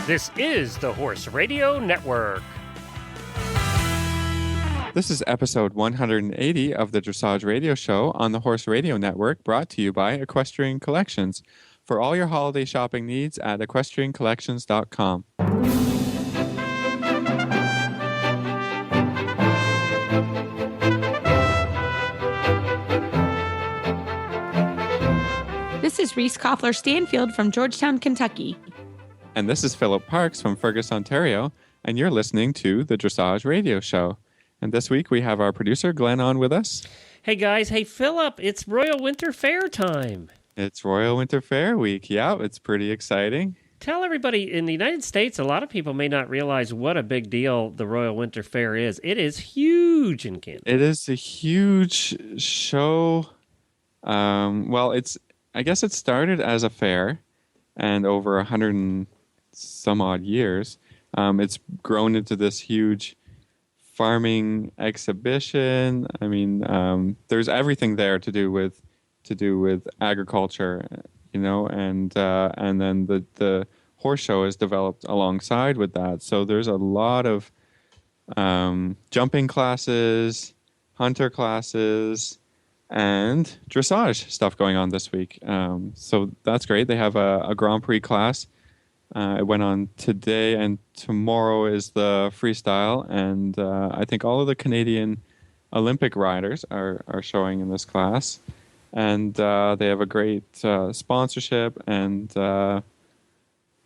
This is the Horse Radio Network. This is episode 180 of the Dressage Radio Show on the Horse Radio Network, brought to you by Equestrian Collections. For all your holiday shopping needs at equestriancollections.com. This is Reese Koffler-Stanfield from Georgetown, Kentucky. And this is Philip Parks from Fergus, Ontario, and you're listening to the Dressage Radio Show. And this week we have our producer, Glenn, on with us. Hey, guys. Hey, Philip. It's Royal Winter Fair time. It's Royal Winter Fair week. Yeah, it's pretty exciting. Tell everybody, in the United States, a lot of people may not realize what a big deal the Royal Winter Fair is. It is huge in Canada. It is a huge show. I guess it started as a fair, and over 100 and some odd years, it's grown into this huge farming exhibition. I mean, there's everything there to do with agriculture, you know, and then the horse show is developed alongside with that. So there's a lot of jumping classes, hunter classes, and dressage stuff going on this week. So that's great. They have a Grand Prix class. It went on today, and tomorrow is the freestyle. And I think all of the Canadian Olympic riders are showing in this class. And they have a great sponsorship, and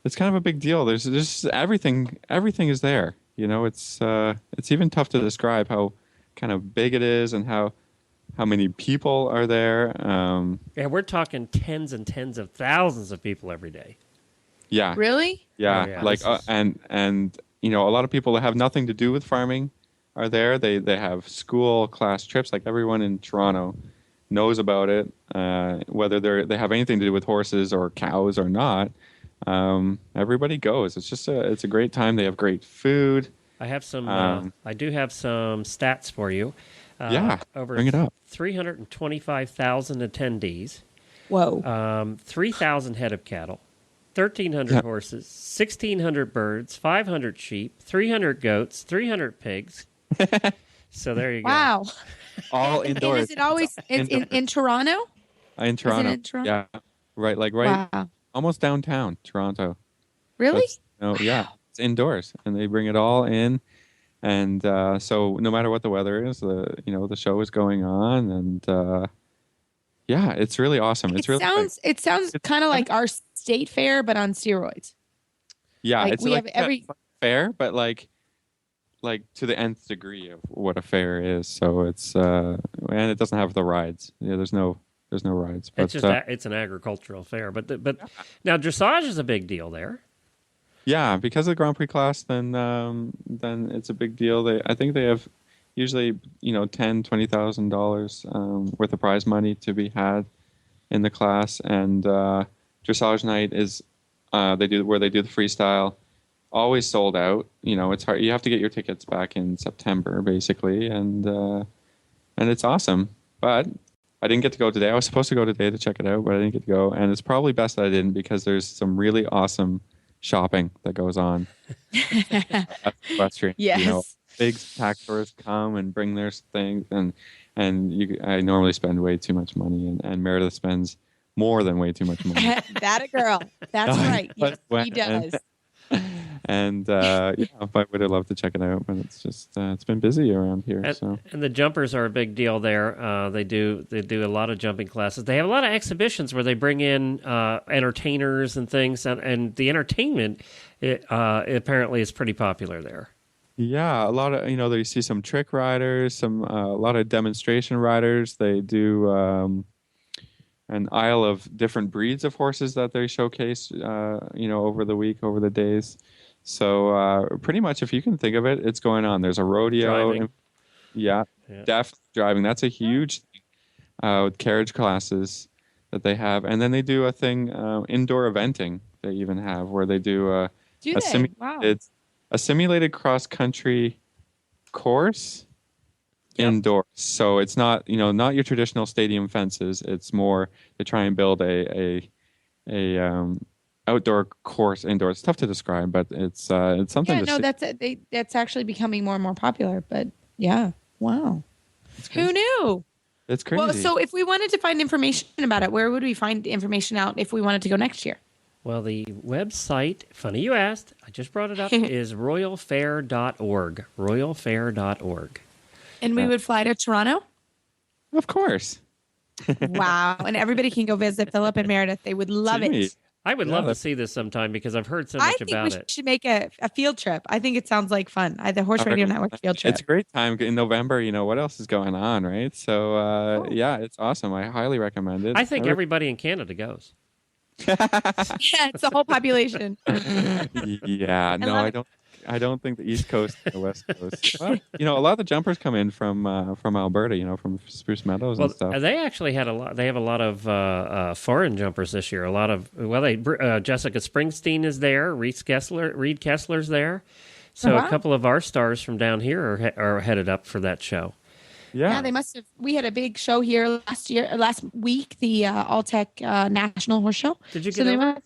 it's kind of a big deal. There's just everything is there. You know, it's even tough to describe how kind of big it is and how many people are there. Yeah, we're talking tens and tens of thousands of people every day. Yeah. Really? Yeah. Oh, yeah. Like and you know, a lot of people that have nothing to do with farming are there. They have school class trips. Like everyone in Toronto knows about it, whether they have anything to do with horses or cows or not. Everybody goes. It's a great time. They have great food. I have some. I do have some stats for you. Over bring it up. 325,000 attendees. Whoa. 3,000 head of cattle, 1,300 horses, 1,600 birds, 500 sheep, 300 goats, 300 pigs. So there you go. Wow. All indoors. And is it always in Toronto? In Toronto. Is it in Toronto? Yeah. Right. Wow. Almost downtown Toronto. Really? Yeah. It's indoors, and they bring it all in. And so no matter what the weather is, the show is going on, and it's really awesome. It sounds kind of like our state fair, but on steroids. Yeah, like it's we like have every fair, but like to the nth degree of what a fair is. So it's and it doesn't have the rides. Yeah, there's no rides. But, it's an agricultural fair. But now dressage is a big deal there. Yeah, because of the Grand Prix class, then it's a big deal. I think they have usually $10,000-$20,000 worth of prize money to be had in the class, and dressage night is they do the freestyle. Always sold out. You know, it's hard. You have to get your tickets back in September, basically, and it's awesome. But I didn't get to go today. I was supposed to go today to check it out, but I didn't get to go, and it's probably best that I didn't, because there's some really awesome shopping that goes on. Equestrian. Yes. You know, big pack tourists come and bring their things, and I normally spend way too much money, and Meredith spends more than way too much money. That a girl. That's right. Yes, he does. And I would have loved to check it out, but it's just it's been busy around here. And the jumpers are a big deal there. They do a lot of jumping classes. They have a lot of exhibitions where they bring in entertainers and things, and the entertainment apparently is pretty popular there. Yeah, a lot of they see some trick riders, a lot of demonstration riders. They do an aisle of different breeds of horses that they showcase, over the week, over the days. So pretty much, if you can think of it, it's going on. There's a rodeo. Driving. Yeah, definitely driving. That's a huge thing with carriage classes that they have. And then they do a thing, indoor eventing they even have, where they do a simulated cross-country course indoors. So it's not your traditional stadium fences. It's more to try and build a outdoor course indoors. It's tough to describe, but it's something Yeah, to no, see. that's actually becoming more and more popular. But yeah, wow, It's who crazy. knew? It's Well, crazy. so if we wanted to find information about it, where would we find information out if we wanted to go next year? Well, the website, funny you asked, I just brought it up, is royalfair.org. Royalfair.org. And we Yeah. would fly to Toronto. Of course. Wow, and everybody can go visit Philip and Meredith. They would love See me. it. I would Yeah, love to that's see this sometime because I've heard so I much think we about it. should make a field trip. I think it sounds like fun. The Horse I Radio recommend Network that. field trip. It's a great time in November. You know what else is going on, right? So Oh. yeah, it's awesome. I highly recommend it. I think everybody in Canada goes. Yeah, it's the whole population. Yeah, no, love I it. don't. I don't think the East Coast and the West Coast. Well, you know, a lot of the jumpers come in from Alberta. You know, from Spruce Meadows Well, and stuff. they actually had a lot. They have a lot of foreign jumpers this year. A lot of Jessica Springsteen is there. Reed Kessler's there. So wow. a couple of our stars from down here are headed up for that show. Yeah, they must have. We had a big show here last week, the Alltech National Horse Show. Did you So get they over? must-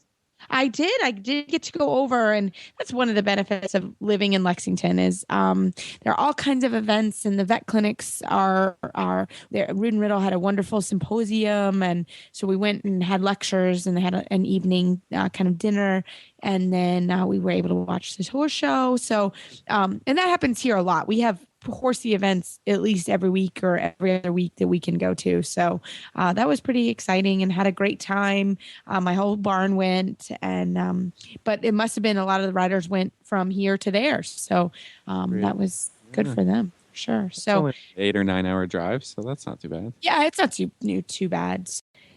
I did. I did get to go over, and that's one of the benefits of living in Lexington is there are all kinds of events, and the vet clinics are there. Rood and Riddle had a wonderful symposium, and so we went and had lectures, and they had an evening kind of dinner, and then we were able to watch this horse show. So, and that happens here a lot. We have horsey events at least every week or every other week that we can go to. So that was pretty exciting and had a great time. My whole barn went, and but it must have been a lot of the riders went from here to there. So that was good for them, for sure. It's So only 8 or 9 hour drive, so that's not too bad. yeah, it's not too bad.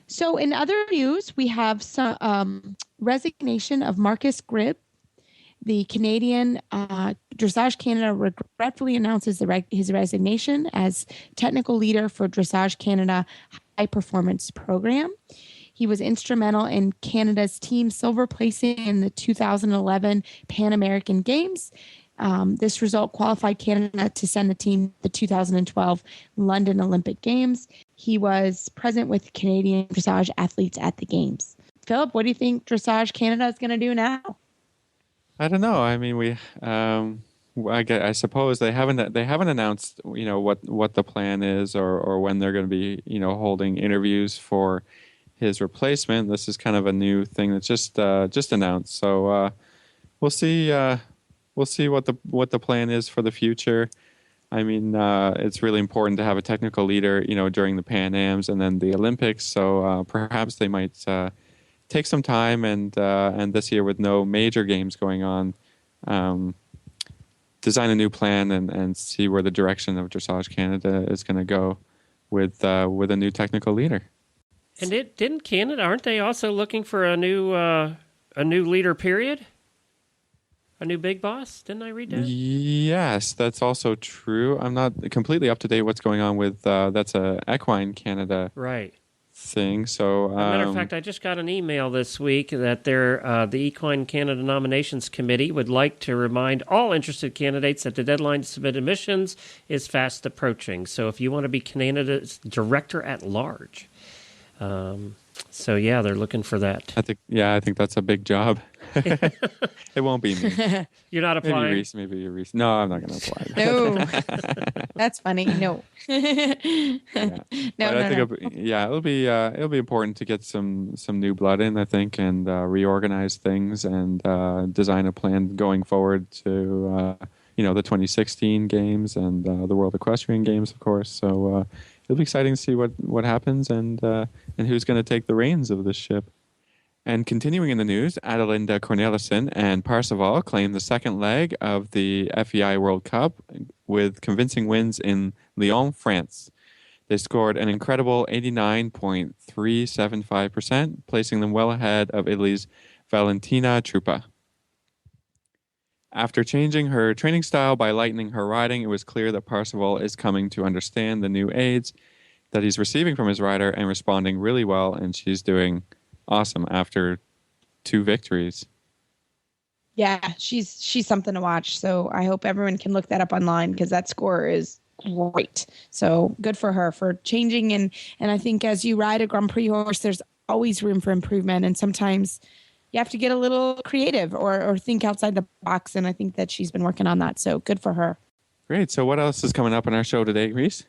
So in other news, we have some resignation of Marcus Gribb. The Canadian Dressage Canada regretfully announces his resignation as technical leader for Dressage Canada High Performance Program. He was instrumental in Canada's team silver placing in the 2011 Pan American Games. This result qualified Canada to send the team to the 2012 London Olympic Games. He was present with Canadian dressage athletes at the Games. Philip, what do you think Dressage Canada is going to do now? I don't know. I mean, I suppose they haven't announced, you know, what the plan is or when they're going to be, you know, holding interviews for his replacement. This is kind of a new thing that's just announced. So we'll see what the plan is for the future. I mean, it's really important to have a technical leader, you know, during the Pan Ams and then the Olympics. So perhaps they might take some time and this year with no major games going on, design a new plan and see where the direction of Dressage Canada is going to go with a new technical leader. And didn't Canada? Aren't they also looking for a new leader? Period. A new big boss? Didn't I read that? Yes, that's also true. I'm not completely up to date what's going on with that's a Equine Canada Right. thing. So, As a matter of fact, I just got an email this week that the Equine Canada Nominations Committee would like to remind all interested candidates that the deadline to submit admissions is fast approaching. So if you want to be Canada's director at large, so yeah, they're looking for that. I think that's a big job. It won't be me. You're not applying? Maybe Reese. No, I'm not going to apply. No, that's funny. No, Yeah. no, I think no. it'll be important to get some new blood in, I think, and reorganize things and design a plan going forward to the 2016 games and the World Equestrian Games, of course. So it'll be exciting to see what happens and who's going to take the reins of this ship. And continuing in the news, Adelinda Cornelissen and Parseval claimed the second leg of the FEI World Cup with convincing wins in Lyon, France. They scored an incredible 89.375%, placing them well ahead of Italy's Valentina Truppa. After changing her training style by lightening her riding, it was clear that Parseval is coming to understand the new aids that he's receiving from his rider and responding really well, and she's doing awesome after 2 victories. Yeah, she's something to watch. So I hope everyone can look that up online because that score is great. So good for her for changing and I think as you ride a Grand Prix horse, there's always room for improvement. And sometimes you have to get a little creative or think outside the box. And I think that she's been working on that. So good for her. Great. So what else is coming up on our show today, Reese?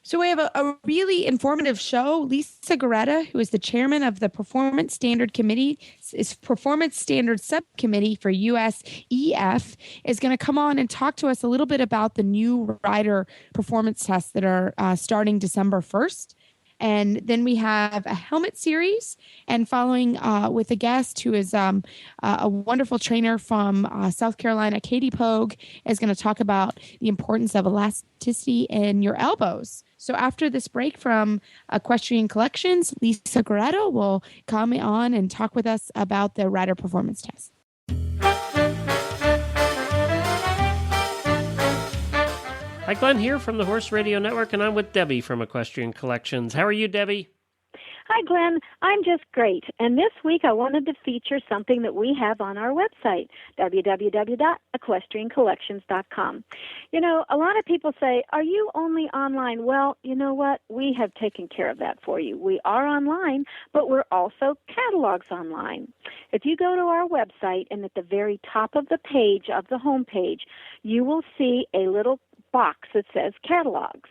So we have a really informative show. Lisa Garetta, who is the chairman of the Performance Standard Committee, is Performance Standard Subcommittee for USEF, is going to come on and talk to us a little bit about the new rider performance tests that are starting December 1st. And then we have a helmet series, and following with a guest who is a wonderful trainer from South Carolina, Katie Pogue, is going to talk about the importance of elasticity in your elbows. So after this break from Equestrian Collections, Lisa Garetta will come on and talk with us about the rider performance test. Hi, Glenn here from the Horse Radio Network, and I'm with Debbie from Equestrian Collections. How are you, Debbie? Hi, Glenn. I'm just great. And this week I wanted to feature something that we have on our website, www.equestriancollections.com. You know, a lot of people say, are you only online? Well, you know what? We have taken care of that for you. We are online, but we're also catalogs online. If you go to our website and at the very top of the page, of the home page, you will see a little box that says catalogs.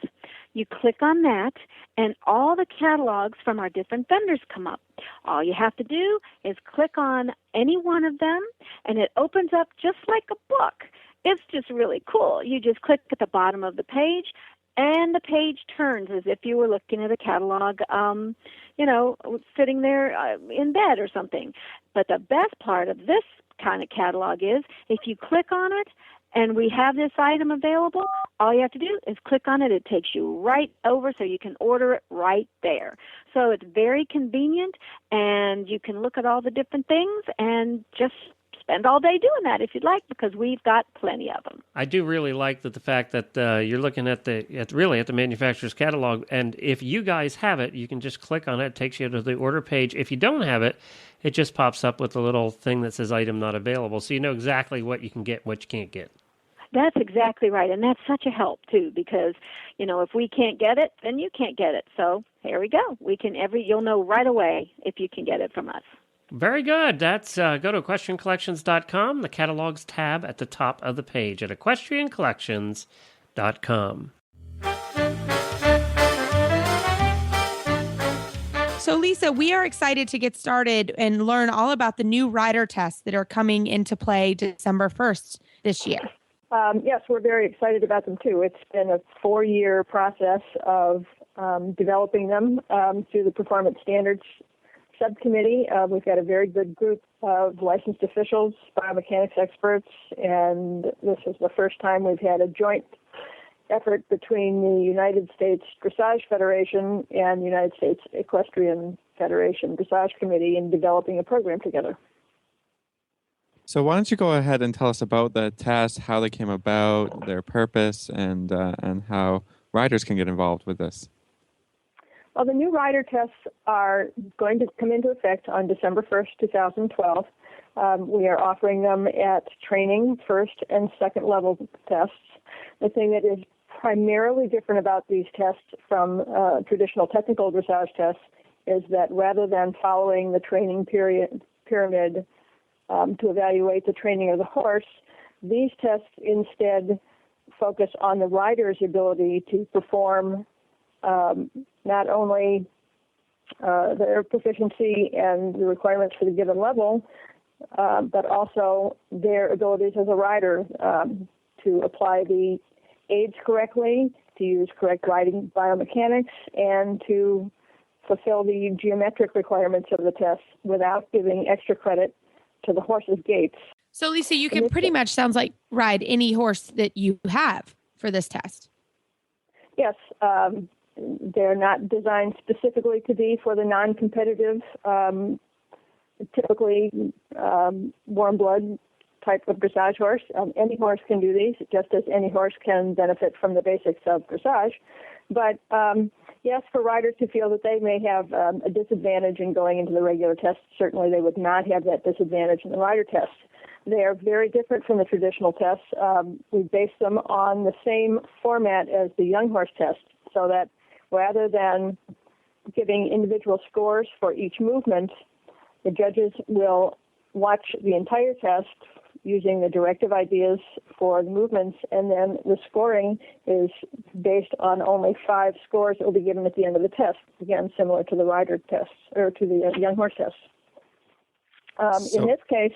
You click on that, and all the catalogs from our different vendors come up. All you have to do is click on any one of them, and it opens up just like a book. It's just really cool. You just click at the bottom of the page, and the page turns as if you were looking at a catalog, sitting there in bed or something. But the best part of this kind of catalog is if you click on it, and we have this item available, all you have to do is click on it. It takes you right over so you can order it right there. So it's very convenient, and you can look at all the different things and just spend all day doing that if you'd like, because we've got plenty of them. I do really like the fact that you're looking at the manufacturer's catalog, and if you guys have it, you can just click on it. It takes you to the order page. If you don't have it, it just pops up with a little thing that says item not available, so you know exactly what you can get, what you can't get. That's exactly right, and that's such a help too, because if we can't get it, then you can't get it. So here we go. You'll know right away if you can get it from us. Very good. That's go to equestriancollections.com, the catalogs tab at the top of the page at equestriancollections.com. So, Lisa, we are excited to get started and learn all about the new rider tests that are coming into play December 1st this year. Yes, we're very excited about them, too. It's been a 4-year process of developing them through the Performance Standards Subcommittee. We've got a very good group of licensed officials, biomechanics experts, and this is the first time we've had a joint effort between the United States Dressage Federation and the United States Equestrian Federation Dressage Committee in developing a program together. So why don't you go ahead and tell us about the tests, how they came about, their purpose, and how riders can get involved with this? Well, the new rider tests are going to come into effect on December 1st, 2012. We are offering them at training, first and second level tests. The thing that is primarily different about these tests from traditional technical dressage tests is that rather than following the training pyramid to evaluate the training of the horse, these tests instead focus on the rider's ability to perform not only their proficiency and the requirements for the given level, but also their abilities as a rider to apply the aids correctly, to use correct riding biomechanics, and to fulfill the geometric requirements of the test without giving extra credit to the horse's gaits. So, Lisa, you can pretty much, sounds like, ride any horse that you have for this test. Yes. They're not designed specifically to be for the non-competitive, typically warm blood type of dressage horse. Any horse can do these, just as any horse can benefit from the basics of dressage. But yes, for riders who feel that they may have a disadvantage in going into the regular test, certainly they would not have that disadvantage in the rider test. They are very different from the traditional tests. We base them on the same format as the young horse test, so that rather than giving individual scores for each movement, the judges will watch the entire test using the directive ideas for the movements, and then the scoring is based on only 5 scores that will be given at the end of the test. Again, similar to the rider tests or to the young horse tests. In this case,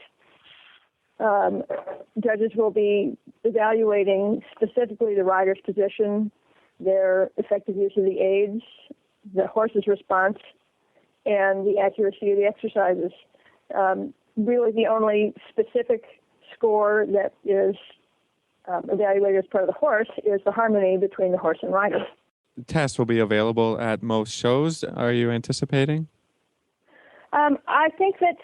judges will be evaluating specifically the rider's position, their effective use of the aids, the horse's response, and the accuracy of the exercises. Really, the only specific score that is evaluated as part of the horse is the harmony between the horse and rider. The test will be available at most shows, are you anticipating? I think that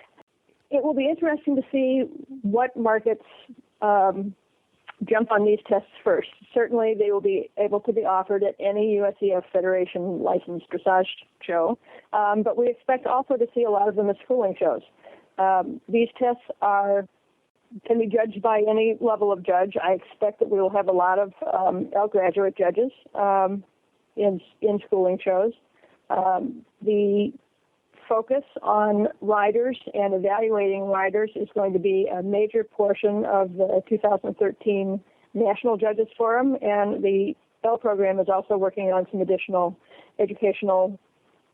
it will be interesting to see what markets jump on these tests first. Certainly, they will be able to be offered at any USEF Federation licensed dressage show, but we expect also to see a lot of them at schooling shows. These tests can be judged by any level of judge. I expect that we will have a lot of graduate judges in schooling shows. The focus on riders and evaluating riders is going to be a major portion of the 2013 National Judges Forum, and the L program is also working on some additional educational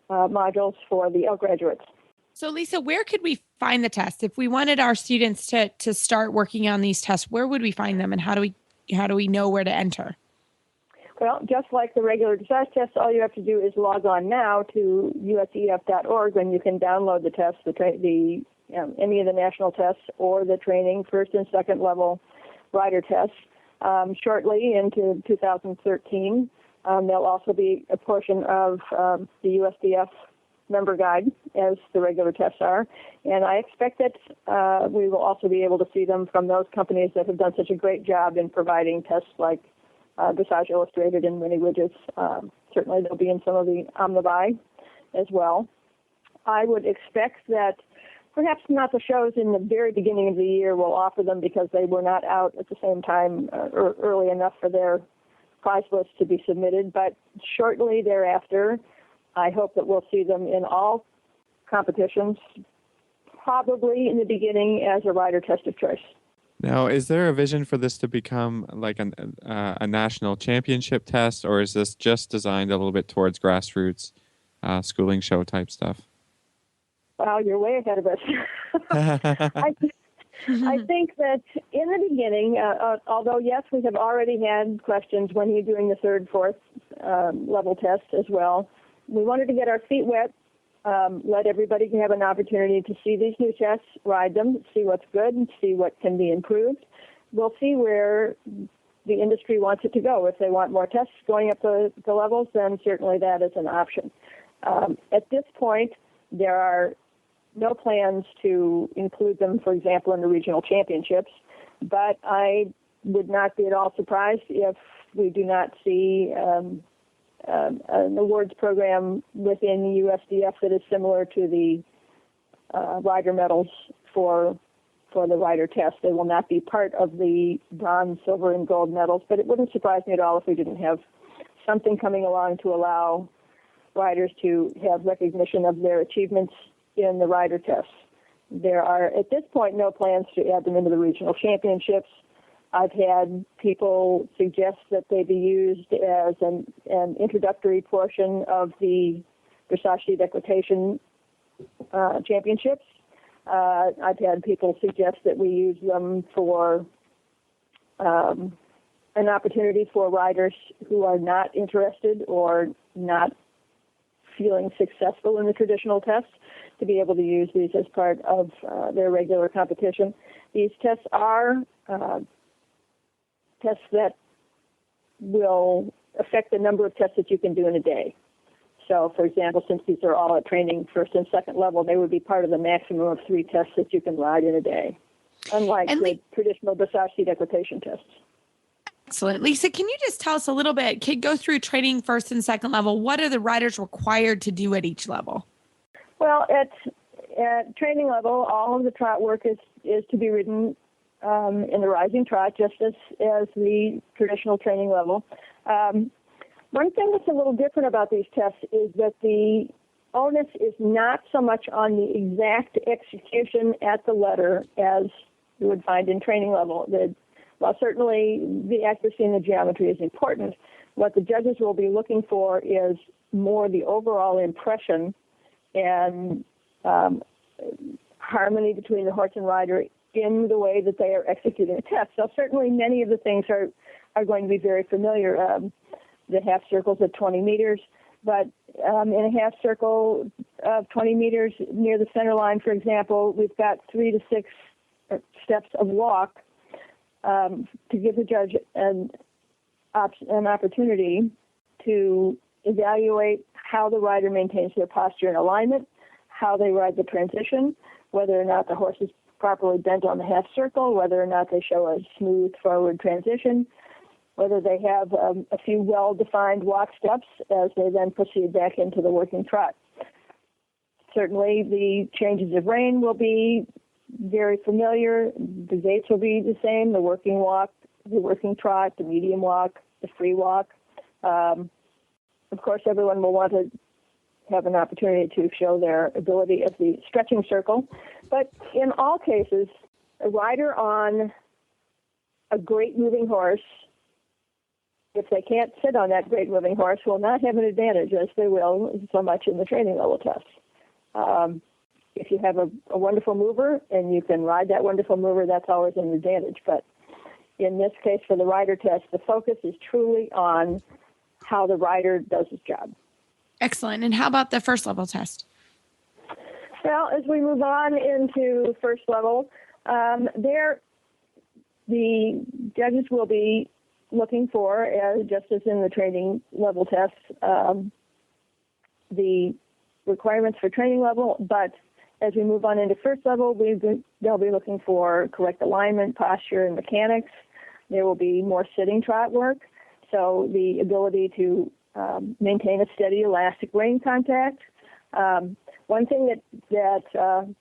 modules for the L graduates. So, Lisa, where could we find the test? If we wanted our students to start working on these tests, where would we find them, and how do we know where to enter? Well, just like the regular dressage tests, all you have to do is log on now to usef.org, and you can download the tests, any of the national tests or the training first and second level rider tests. Shortly into 2013, there'll also be a portion of the USDF member guide, as the regular tests are, and I expect that we will also be able to see them from those companies that have done such a great job in providing tests like Dressage Illustrated and Mini Widgets. Certainly they'll be in some of the Omnibuy as well. I would expect that perhaps not the shows in the very beginning of the year will offer them because they were not out at the same time or early enough for their prize list to be submitted, but shortly thereafter, I hope that we'll see them in all competitions, probably in the beginning as a rider test of choice. Now, is there a vision for this to become like a national championship test, or is this just designed a little bit towards grassroots schooling show type stuff? Well, you're way ahead of us. I think that in the beginning, although, yes, we have already had questions when you're doing the third, fourth level test as well, we wanted to get our feet wet, let everybody have an opportunity to see these new tests, ride them, see what's good, and see what can be improved. We'll see where the industry wants it to go. If they want more tests going up the levels, then certainly that is an option. At this point, there are no plans to include them, for example, in the regional championships, but I would not be at all surprised if we do not see an awards program within the USDF that is similar to the rider medals for the rider test. They will not be part of the bronze, silver, and gold medals, but it wouldn't surprise me at all if we didn't have something coming along to allow riders to have recognition of their achievements in the rider tests. There are, at this point, no plans to add them into the regional championships. I've had people suggest that they be used as an introductory portion of the Dressage d'Equitation championships. I've had people suggest that we use them for an opportunity for riders who are not interested or not feeling successful in the traditional tests to be able to use these as part of their regular competition. These tests are tests that will affect the number of tests that you can do in a day. So, for example, since these are all at training first and second level, they would be part of the maximum of 3 tests that you can ride in a day, unlike the traditional Dressage d'Equitation tests. Excellent. Lisa, can you just tell us a little bit, go through training first and second level? What are the riders required to do at each level? Well, at training level, all of the trot work is to be ridden in the rising trot, just as the traditional training level. One thing that's a little different about these tests is that the onus is not so much on the exact execution at the letter as you would find in training level. While certainly the accuracy and the geometry is important, what the judges will be looking for is more the overall impression and harmony between the horse and rider in the way that they are executing the test. So certainly many of the things are going to be very familiar. The half circles at 20 meters, but in a half circle of 20 meters near the center line, for example, we've got 3 to 6 steps of walk to give the judge an opportunity to evaluate how the rider maintains their posture and alignment, how they ride the transition, whether or not the horse is properly bent on the half circle, whether or not they show a smooth forward transition, whether they have a few well-defined walk steps as they then proceed back into the working trot. Certainly the changes of rein will be very familiar. The gaits will be the same, the working walk, the working trot, the medium walk, the free walk. Of course, everyone will want to have an opportunity to show their ability at the stretching circle. But in all cases, a rider on a great moving horse, if they can't sit on that great moving horse, will not have an advantage as they will so much in the training level tests. If you have a wonderful mover and you can ride that wonderful mover, that's always an advantage. But in this case, for the rider test, the focus is truly on how the rider does his job. Excellent. And how about the first level test? Well, as we move on into first level, there the judges will be looking for, just as in the training level tests, the requirements for training level, but as we move on into first level, they'll be looking for correct alignment, posture, and mechanics. There will be more sitting trot work, so the ability to maintain a steady, elastic rein contact. One thing that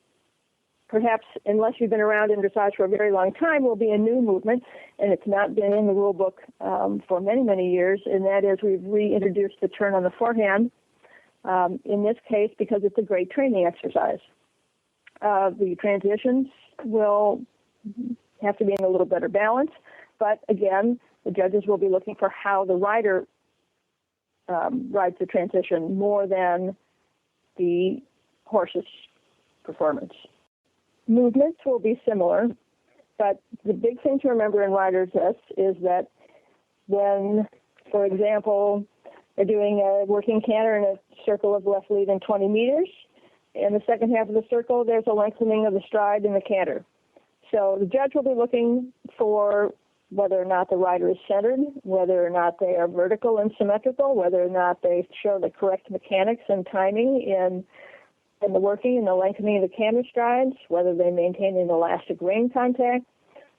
perhaps, unless you've been around in dressage for a very long time, will be a new movement, and it's not been in the rule book for many, many years, and that is we've reintroduced the turn on the forehand. In this case, because it's a great training exercise. The transitions will have to be in a little better balance, but again, the judges will be looking for how the rider rides the transition more than the horse's performance. Movements will be similar, but the big thing to remember in rider tests is that when, for example, they're doing a working canter in a circle of left lead in 20 meters, in the second half of the circle, there's a lengthening of the stride in the canter. So the judge will be looking for whether or not the rider is centered, whether or not they are vertical and symmetrical, whether or not they show the correct mechanics and timing in the working and the lengthening of the canter strides, whether they maintain an elastic rein contact.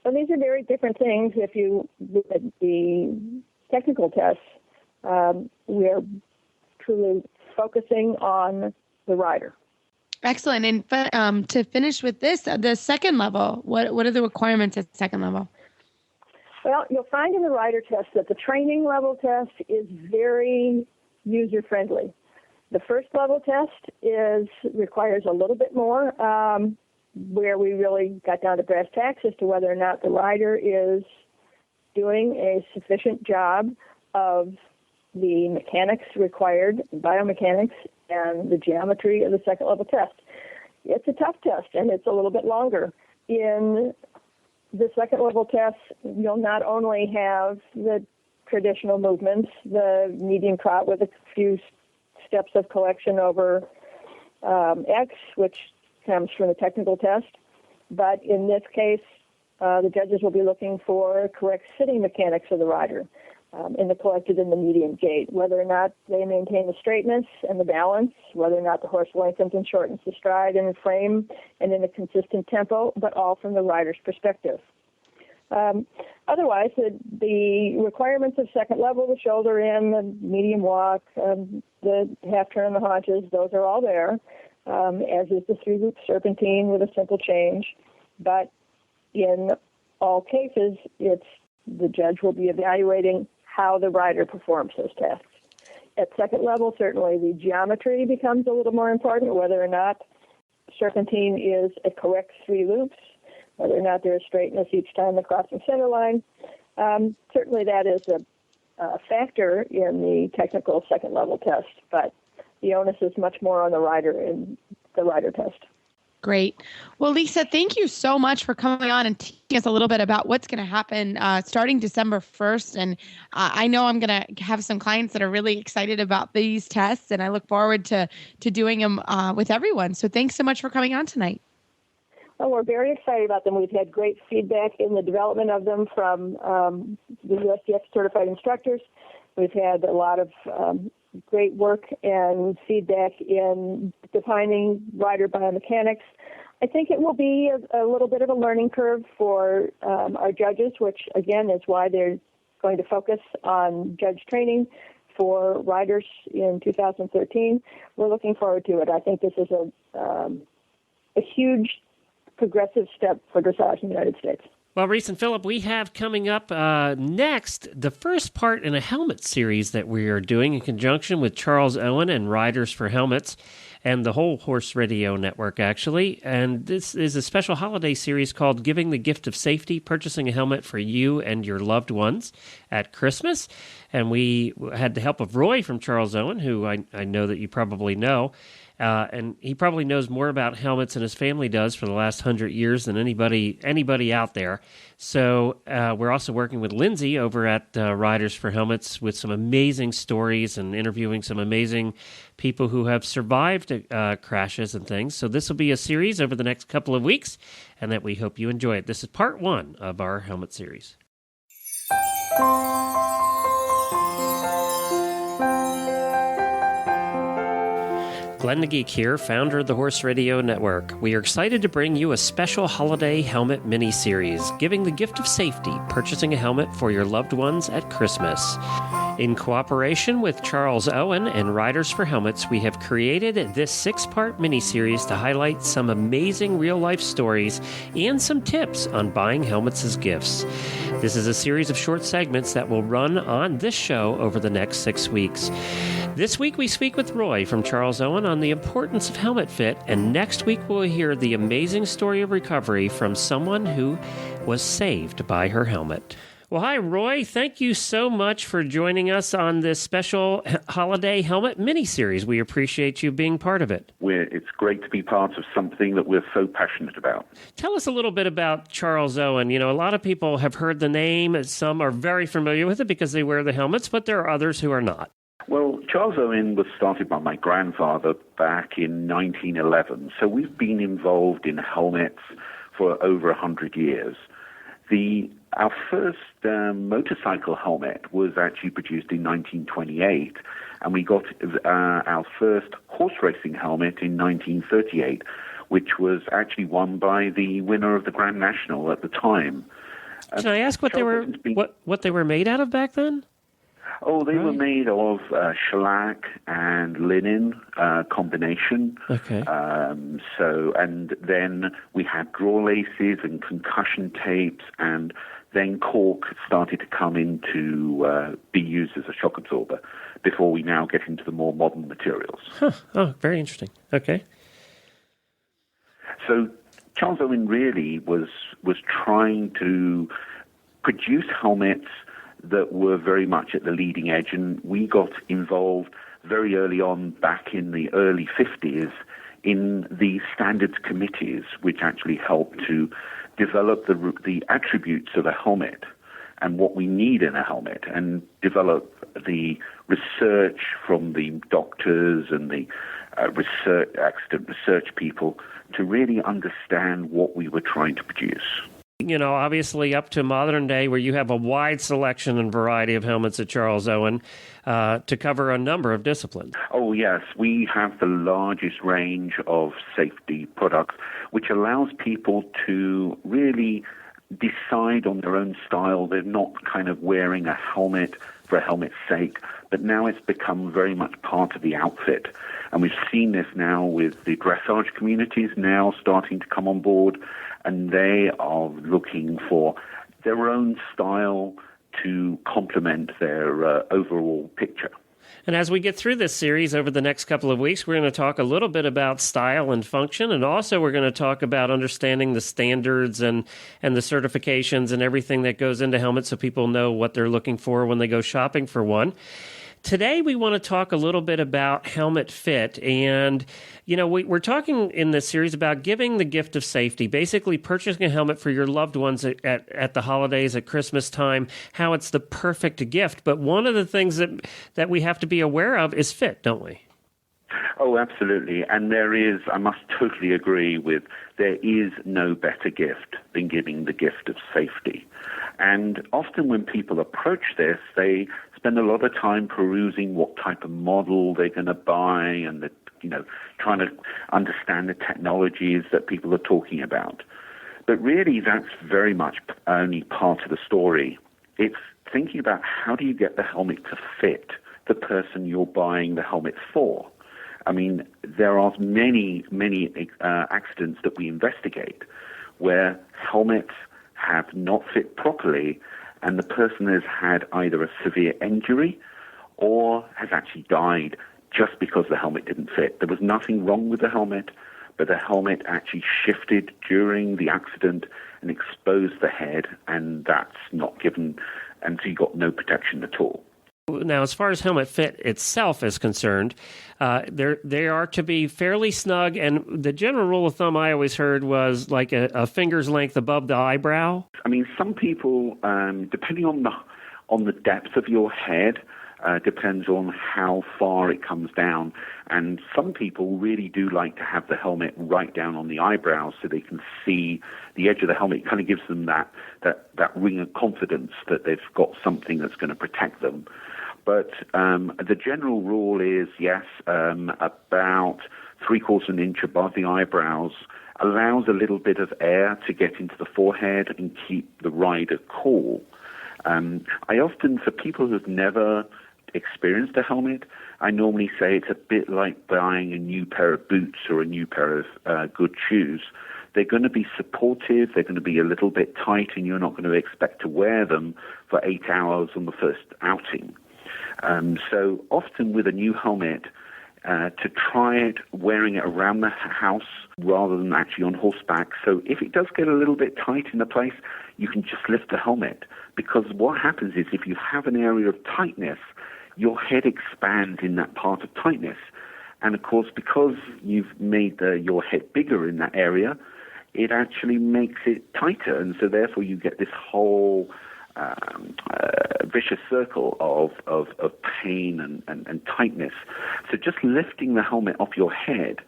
So these are very different things. If you look at the technical tests, we are truly focusing on the rider. Excellent. And but to finish with this, the second level, what are the requirements at second level? Well, you'll find in the rider test that the training level test is very user-friendly. The first level test requires a little bit more, where we really got down to brass tacks as to whether or not the rider is doing a sufficient job of the mechanics required, biomechanics, and the geometry of the second level test. It's a tough test, and it's a little bit longer. In the second level test, you'll not only have the traditional movements, the medium trot with a few steps of collection over X, which comes from the technical test, but in this case, the judges will be looking for correct sitting mechanics of the rider in the collected and the medium gait, whether or not they maintain the straightness and the balance, whether or not the horse lengthens and shortens the stride and the frame and in a consistent tempo, but all from the rider's perspective. Otherwise, the requirements of second level, the shoulder in, the medium walk, the half turn on the haunches, those are all there, as is the three-loop serpentine with a simple change. But in all cases, the judge will be evaluating how the rider performs those tests. at second level, certainly the geometry becomes a little more important, whether or not serpentine is a correct 3 loops, whether or not there's straightness each time the crossing center line. Certainly that is a factor in the technical second level test, but the onus is much more on the rider in the rider test. Great. Well, Lisa, thank you so much for coming on and teaching us a little bit about what's going to happen starting December 1st. And I know I'm going to have some clients that are really excited about these tests, and I look forward to doing them with everyone. So thanks so much for coming on tonight. Well, we're very excited about them. We've had great feedback in the development of them from the USDF certified instructors. We've had a lot of great work and feedback in defining rider biomechanics. I think it will be a little bit of a learning curve for our judges, which again is why they're going to focus on judge training for riders in 2013. We're looking forward to it. I think this is a huge progressive step for dressage in the United States. Well, Reese and Philip, we have coming up next the first part in a helmet series that we are doing in conjunction with Charles Owen and Riders for Helmets and the whole Horse Radio Network, actually. And this is a special holiday series called Giving the Gift of Safety, Purchasing a Helmet for You and Your Loved Ones at Christmas. And we had the help of Roy from Charles Owen, who I know that you probably know. And he probably knows more about helmets than his family does for the last 100 years than anybody out there. So we're also working with Lindsay over at Riders for Helmets with some amazing stories and interviewing some amazing people who have survived crashes and things. So this will be a series over the next couple of weeks, and that we hope you enjoy it. This is part 1 of our helmet series. Glenn the Geek here, founder of the Horse Radio Network. We are excited to bring you a special holiday helmet mini-series, Giving the Gift of Safety, Purchasing a Helmet for Your Loved Ones at Christmas. In cooperation with Charles Owen and Riders for Helmets, we have created this 6-part mini-series to highlight some amazing real-life stories and some tips on buying helmets as gifts. This is a series of short segments that will run on this show over the next 6 weeks. This week we speak with Roy from Charles Owen on the importance of helmet fit, and next week we'll hear the amazing story of recovery from someone who was saved by her helmet. Well, hi, Roy. Thank you so much for joining us on this special holiday helmet mini-series. We appreciate you being part of it. It's great to be part of something that we're so passionate about. Tell us a little bit about Charles Owen. You know, a lot of people have heard the name. Some are very familiar with it because they wear the helmets, but there are others who are not. Well, Charles Owen was started by my grandfather back in 1911, so we've been involved in helmets for over 100 years. Our first motorcycle helmet was actually produced in 1928, and we got our first horse racing helmet in 1938, which was actually won by the winner of the Grand National at the time. Can I ask what they were made out of back then? Oh, they were made of shellac and linen combination. Okay. And then we had draw laces and concussion tapes, and then cork started to come in to be used as a shock absorber before we now get into the more modern materials. Huh. Oh, very interesting. Okay. So Charles Owen really was trying to produce helmets that were very much at the leading edge, and we got involved very early on back in the early 50s in the standards committees, which actually helped to develop the attributes of a helmet and what we need in a helmet, and develop the research from the doctors and the accident research people to really understand what we were trying to produce. You know, obviously up to modern day where you have a wide selection and variety of helmets at Charles Owen to cover a number of disciplines. Oh, yes. We have the largest range of safety products, which allows people to really decide on their own style. They're not kind of wearing a helmet for a helmet's sake, but now it's become very much part of the outfit. And we've seen this now with the dressage communities now starting to come on board, and they are looking for their own style to complement their overall picture. And as we get through this series over the next couple of weeks, we're going to talk a little bit about style and function, and also we're going to talk about understanding the standards and the certifications and everything that goes into helmets so people know what they're looking for when they go shopping for one. Today, we want to talk a little bit about helmet fit. And, we're talking in this series about giving the gift of safety, basically purchasing a helmet for your loved ones at the holidays, at Christmas time, how it's the perfect gift. But one of the things that we have to be aware of is fit, don't we? Oh, absolutely. And I must totally agree there is no better gift than giving the gift of safety. And often when people approach this, they spend a lot of time perusing what type of model they're going to buy and trying to understand the technologies that people are talking about. But really, that's very much only part of the story. It's thinking about how do you get the helmet to fit the person you're buying the helmet for. I mean, there are many, many accidents that we investigate where helmets have not fit properly and the person has had either a severe injury or has actually died just because the helmet didn't fit. There was nothing wrong with the helmet, but the helmet actually shifted during the accident and exposed the head, and that's not given, and so you got no protection at all. Now, as far as helmet fit itself is concerned, they are to be fairly snug, and the general rule of thumb I always heard was like a finger's length above the eyebrow. I mean, some people, depending on the depth of your head, depends on how far it comes down, and some people really do like to have the helmet right down on the eyebrows so they can see the edge of the helmet. It kind of gives them that ring of confidence that they've got something that's going to protect them. But the general rule is, yes, about 3/4 an inch above the eyebrows allows a little bit of air to get into the forehead and keep the rider cool. I often, for people who've never experienced a helmet, I normally say it's a bit like buying a new pair of boots or a new pair of good shoes. They're going to be supportive, they're going to be a little bit tight, and you're not going to expect to wear them for 8 hours on the first outing. So often with a new helmet, to try it wearing it around the house rather than actually on horseback. So if it does get a little bit tight in a place, you can just lift the helmet. Because what happens is if you have an area of tightness, your head expands in that part of tightness. And of course, because you've made your head bigger in that area, it actually makes it tighter. And so therefore you get this whole vicious circle of pain and tightness. So just lifting the helmet off your head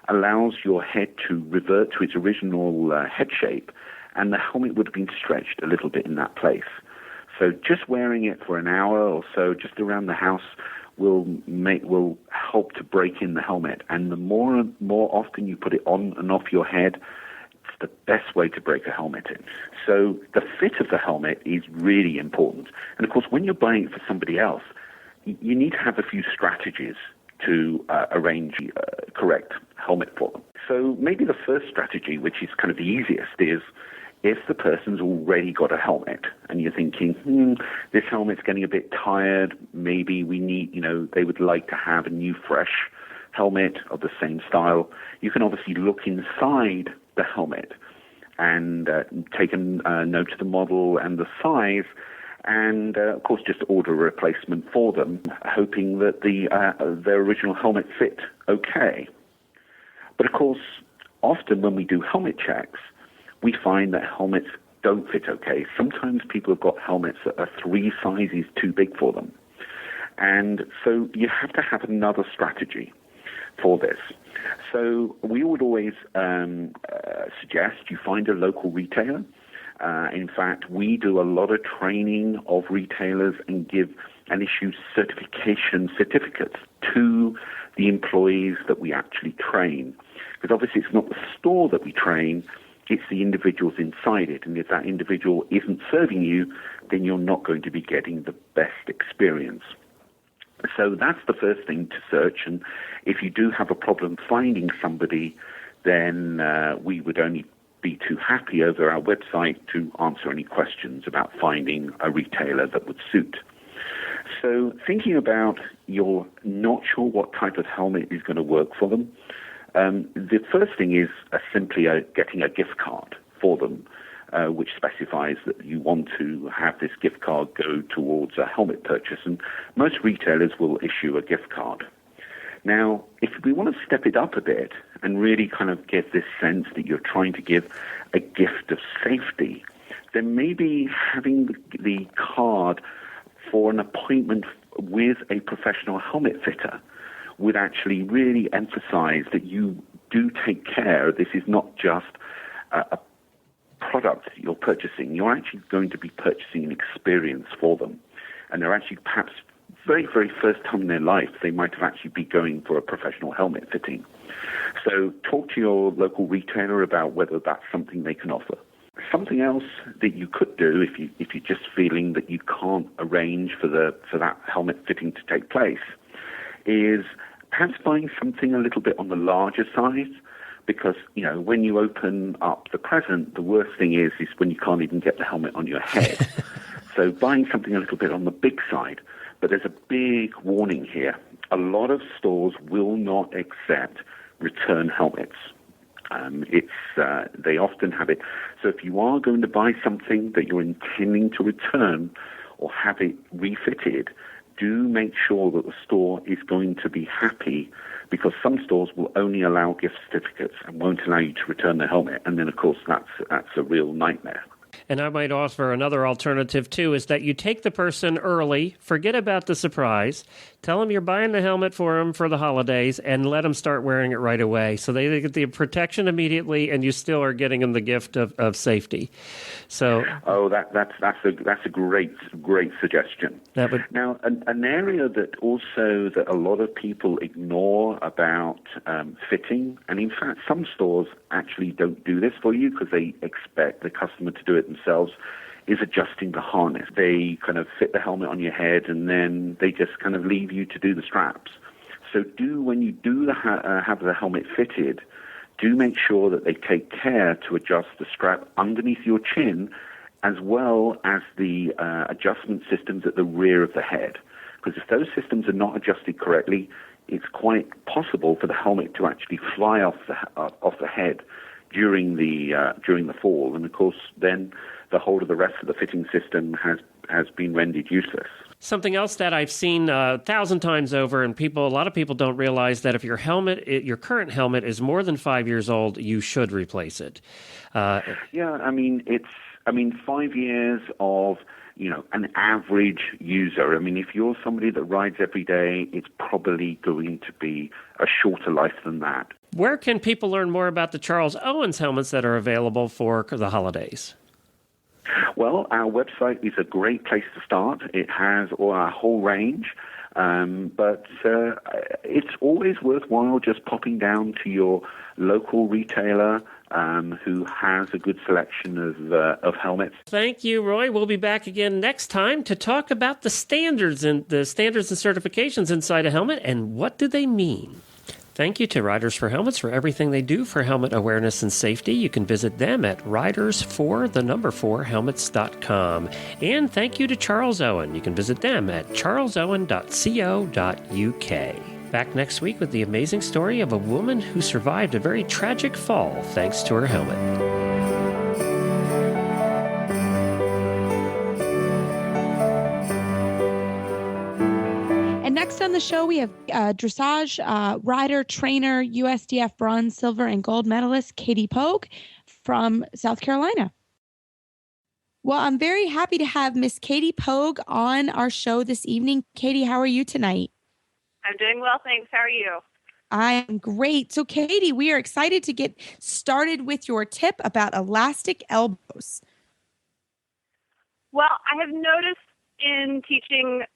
allows your head to revert to its original head shape, and the helmet would have been stretched a little bit in that place. So just wearing it for an hour or so just around the house will help to break in the helmet. And the more often you put it on and off your head, it's the best way to break a helmet in. So the fit of the helmet is really important. And of course, when you're buying it for somebody else, you need to have a few strategies to arrange a correct helmet for them. So maybe the first strategy, which is kind of the easiest, is if the person's already got a helmet and you're thinking, this helmet's getting a bit tired, maybe we need, they would like to have a new fresh helmet of the same style, you can obviously look inside the helmet and take a note of the model and the size, and of course just order a replacement for them, hoping that their original helmet fit okay. But of course, often when we do helmet checks, we find that helmets don't fit okay. Sometimes people have got helmets that are 3 sizes too big for them. And so you have to have another strategy for this. So we would always suggest you find a local retailer. In fact, we do a lot of training of retailers and issue certificates to the employees that we actually train. Because obviously it's not the store that we train, it's the individuals inside it. And if that individual isn't serving you, then you're not going to be getting the best experience. So that's the first thing to search. And if you do have a problem finding somebody, then we would only be too happy over our website to answer any questions about finding a retailer that would suit. So thinking about you're not sure what type of helmet is going to work for them, the first thing is simply getting a gift card for them, which specifies that you want to have this gift card go towards a helmet purchase. And most retailers will issue a gift card. Now, if we want to step it up a bit and really kind of get this sense that you're trying to give a gift of safety, then maybe having the card for an appointment with a professional helmet fitter would actually really emphasize that you do take care. This is not just a product that you're purchasing. You're actually going to be purchasing an experience for them. And they're actually perhaps very, very first time in their life, they might have actually be going for a professional helmet fitting. So talk to your local retailer about whether that's something they can offer. Something else that you could do if you're just feeling that you can't arrange for that helmet fitting to take place is perhaps buying something a little bit on the larger size, because when you open up the present, the worst thing is when you can't even get the helmet on your head. So buying something a little bit on the big side. But there's a big warning here. A lot of stores will not accept return helmets. They often have it. So if you are going to buy something that you're intending to return or have it refitted, do make sure that the store is going to be happy, because some stores will only allow gift certificates and won't allow you to return the helmet. And then, of course, that's a real nightmare. And I might offer another alternative, too, is that you take the person early, forget about the surprise, tell them you're buying the helmet for them for the holidays, and let them start wearing it right away. So they get the protection immediately, and you still are getting them the gift of safety. So, that's a great suggestion. Now, an area that a lot of people ignore about fitting, and in fact some stores actually don't do this for you because they expect the customer to do it themselves, is adjusting the harness. They kind of fit the helmet on your head and then they just kind of leave you to do the straps. So when you do have the helmet fitted, do make sure that they take care to adjust the strap underneath your chin, as well as the adjustment systems at the rear of the head. Because if those systems are not adjusted correctly, it's quite possible for the helmet to actually fly off the head during the fall, and of course then the whole of the rest of the fitting system has been rendered useless. Something else that I've seen 1,000 times over, and a lot of people don't realize that if your current helmet is more than 5 years old, you should replace it. 5 years of an average user. I mean, if you're somebody that rides every day, it's probably going to be a shorter life than that. Where can people learn more about the Charles Owens helmets that are available for the holidays? Well, our website is a great place to start. It has our whole range, but it's always worthwhile just popping down to your local retailer who has a good selection of helmets. Thank you, Roy. We'll be back again next time to talk about the standards and certifications inside a helmet and what do they mean. Thank you to Riders for Helmets for everything they do for helmet awareness and safety. You can visit them at riders4helmets.com. And thank you to Charles Owen. You can visit them at charlesowen.co.uk. Back next week with the amazing story of a woman who survived a very tragic fall thanks to her helmet. Next on the show, we have dressage rider, trainer, USDF bronze, silver, and gold medalist Katie Pogue from South Carolina. Well, I'm very happy to have Miss Katie Pogue on our show this evening. Katie, how are you tonight? I'm doing well, thanks. How are you? I'm great. So, Katie, we are excited to get started with your tip about elastic elbows. Well, I have noticed in teaching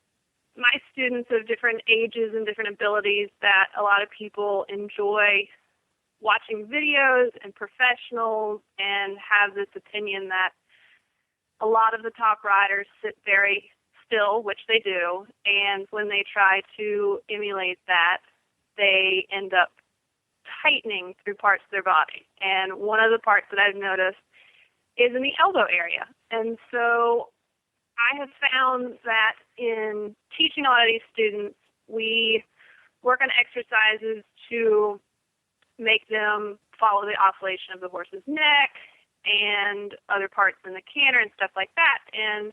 my students of different ages and different abilities that a lot of people enjoy watching videos and professionals and have this opinion that a lot of the top riders sit very still, which they do, and when they try to emulate that, they end up tightening through parts of their body. And one of the parts that I've noticed is in the elbow area. And so I have found that in teaching a lot of these students, we work on exercises to make them follow the oscillation of the horse's neck and other parts in the canter and stuff like that. And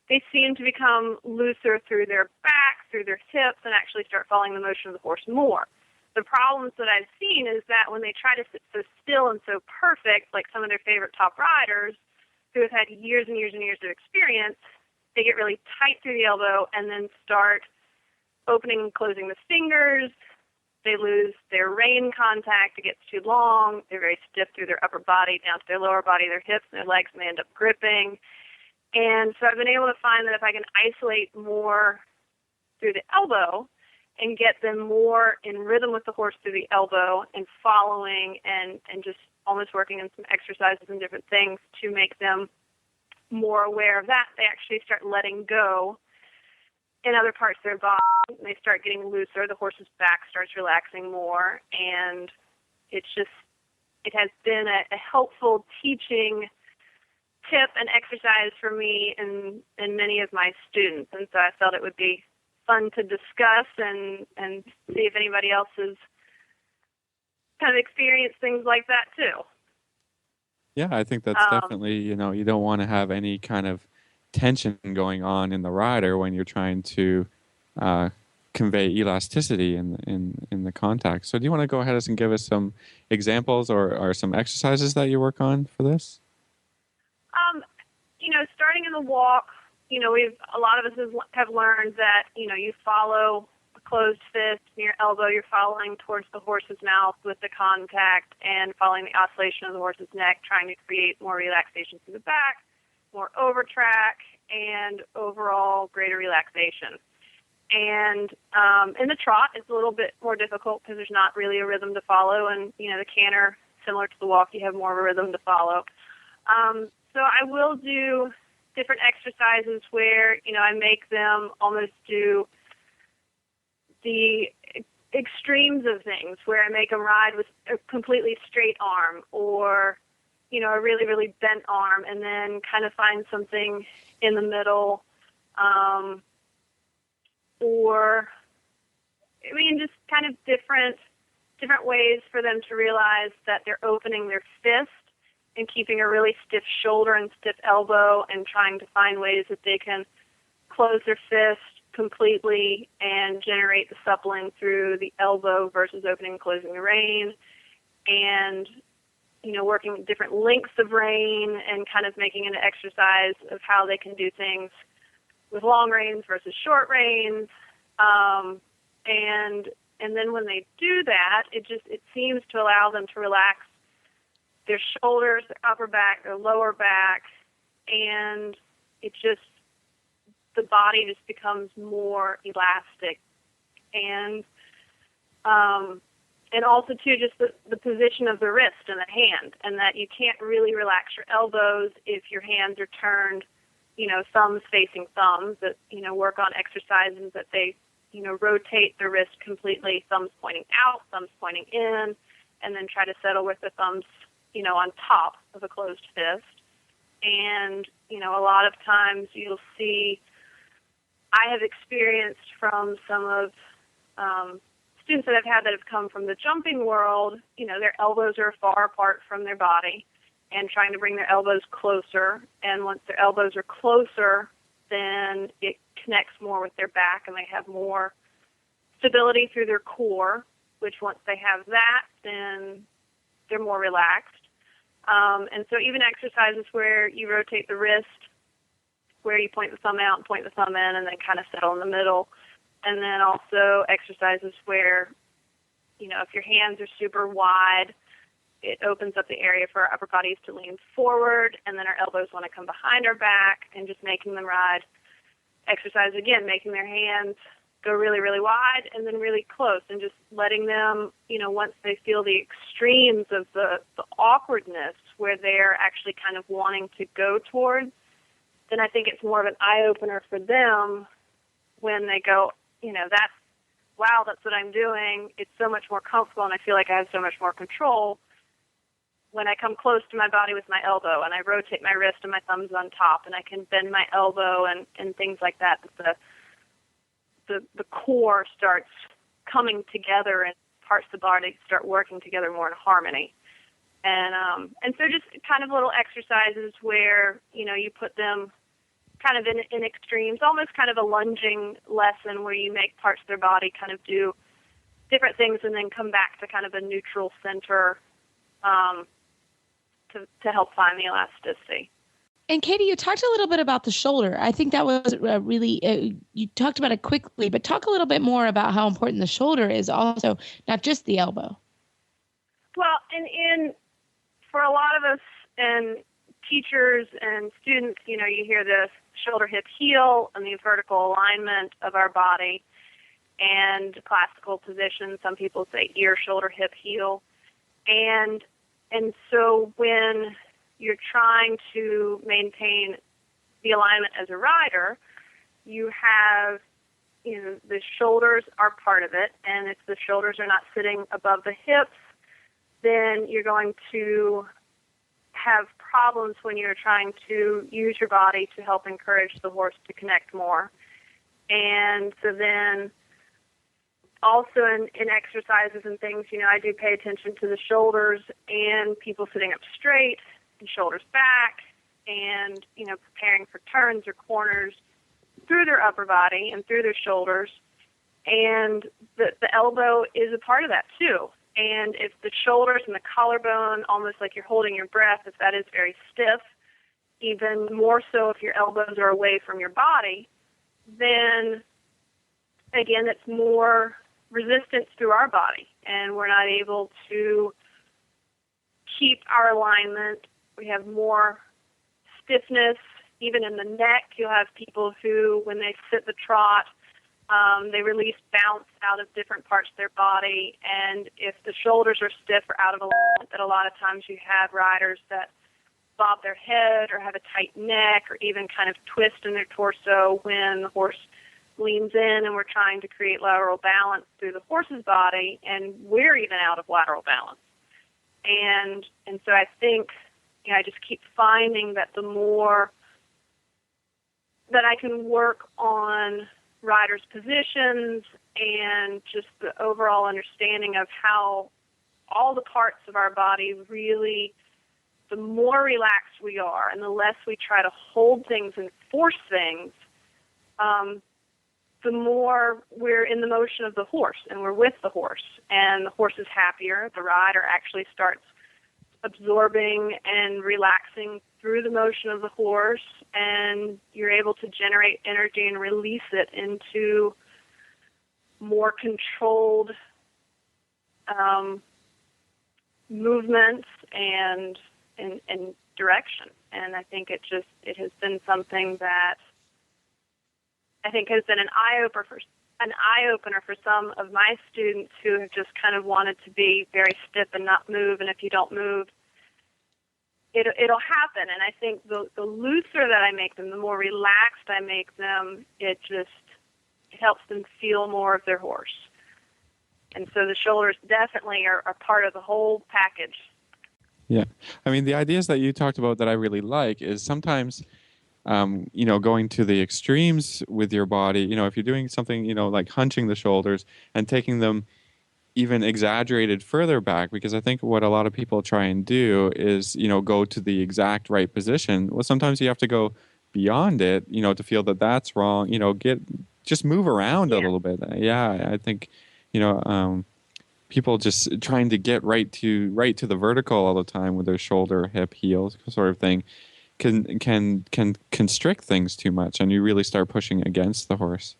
they seem to become looser through their back, through their hips, and actually start following the motion of the horse more. The problems that I've seen is that when they try to sit so still and so perfect, like some of their favorite top riders who have had years and years and years of experience, they get really tight through the elbow and then start opening and closing the fingers. They lose their rein contact. It gets too long. They're very stiff through their upper body, down to their lower body, their hips, and their legs, and they end up gripping. And so I've been able to find that if I can isolate more through the elbow and get them more in rhythm with the horse through the elbow and following and just almost working on some exercises and different things to make them more aware of that, they actually start letting go in other parts of their body. And they start getting looser. The horse's back starts relaxing more. And it has been a helpful teaching tip and exercise for me and many of my students. And so I felt it would be fun to discuss and see if anybody else has kind of experienced things like that too. Yeah, I think that's definitely, you don't want to have any kind of tension going on in the rider when you're trying to convey elasticity in the contact. So do you want to go ahead and give us some examples or some exercises that you work on for this? Starting in the walk, a lot of us have learned that, you follow a closed fist in your elbow, you're following towards the horse's mouth with the contact and following the oscillation of the horse's neck, trying to create more relaxation through the back, more overtrack, and overall greater relaxation. And in the trot, it's a little bit more difficult because there's not really a rhythm to follow. And, the canter, similar to the walk, you have more of a rhythm to follow. So I will do different exercises where, I make them almost do the extremes of things, where I make them ride with a completely straight arm or, a really, really bent arm, and then kind of find something in the middle, just kind of different ways for them to realize that they're opening their fist and keeping a really stiff shoulder and stiff elbow and trying to find ways that they can close their fist completely and generate the suppling through the elbow versus opening and closing the rein, and working with different lengths of rein and kind of making an exercise of how they can do things with long reins versus short reins. And then when they do that, it seems to allow them to relax their shoulders, their upper back, their lower back, and the body just becomes more elastic. And also, too, just the position of the wrist and the hand, and that you can't really relax your elbows if your hands are turned, thumbs facing thumbs, that, work on exercises that they, rotate the wrist completely, thumbs pointing out, thumbs pointing in, and then try to settle with the thumbs, on top of a closed fist. And, a lot of times you'll see, I have experienced from some of students that I've had that have come from the jumping world, their elbows are far apart from their body and trying to bring their elbows closer. And once their elbows are closer, then it connects more with their back and they have more stability through their core, which once they have that, then they're more relaxed. And so even exercises where you rotate the wrist, where you point the thumb out and point the thumb in and then kind of settle in the middle. And then also exercises where, if your hands are super wide, it opens up the area for our upper bodies to lean forward, and then our elbows want to come behind our back, and just making them ride. Exercise, again, making their hands go really, really wide and then really close, and just letting them, once they feel the extremes of the awkwardness where they're actually kind of wanting to go towards, then I think it's more of an eye-opener for them when they go, that's what I'm doing. It's so much more comfortable, and I feel like I have so much more control. when I come close to my body with my elbow and I rotate my wrist and my thumb's on top and I can bend my elbow and things like that, the core starts coming together and parts of the body start working together more in harmony. And so just kind of little exercises where, you put them kind of in extremes, almost kind of a lunging lesson where you make parts of their body kind of do different things and then come back to kind of a neutral center to help find the elasticity. And Katie, you talked a little bit about the shoulder. I think that was really, you talked about it quickly, but talk a little bit more about how important the shoulder is also, not just the elbow. Well, and for a lot of us and teachers and students, you hear the shoulder, hip, heel, and the vertical alignment of our body and classical position. Some people say ear, shoulder, hip, heel. And so when you're trying to maintain the alignment as a rider, you have, the shoulders are part of it. And if the shoulders are not sitting above the hips, then you're going to have problems when you're trying to use your body to help encourage the horse to connect more. And so then also in exercises and things, I do pay attention to the shoulders and people sitting up straight and shoulders back and, preparing for turns or corners through their upper body and through their shoulders. And the elbow is a part of that too. And if the shoulders and the collarbone, almost like you're holding your breath, if that is very stiff, even more so if your elbows are away from your body, then, again, it's more resistance through our body, and we're not able to keep our alignment. We have more stiffness. Even in the neck, you'll have people who, when they sit the trot, they release bounce out of different parts of their body, and if the shoulders are stiff or out of alignment, that a lot of times you have riders that bob their head or have a tight neck or even kind of twist in their torso when the horse leans in and we're trying to create lateral balance through the horse's body, and we're even out of lateral balance. And so I think, I just keep finding that the more that I can work on riders' positions and just the overall understanding of how all the parts of our body really, the more relaxed we are and the less we try to hold things and force things, the more we're in the motion of the horse and we're with the horse. And the horse is happier. The rider actually starts absorbing and relaxing through the motion of the horse, and you're able to generate energy and release it into more controlled movements and direction. And I think it has been something that I think has been an eye-opener for some of my students who have just kind of wanted to be very stiff and not move, and if you don't move, it'll happen. And I think the looser that I make them, the more relaxed I make them, it helps them feel more of their horse. And so the shoulders definitely are part of the whole package. Yeah. I mean, the ideas that you talked about that I really like is sometimes, going to the extremes with your body, if you're doing something, like hunching the shoulders and taking them even exaggerated further back, because I think what a lot of people try and do is, go to the exact right position. Well, sometimes you have to go beyond it, to feel that that's wrong, just move around a little bit. Yeah. I think, people just trying to get right to the vertical all the time with their shoulder, hip, heel sort of thing can constrict things too much, and you really start pushing against the horse.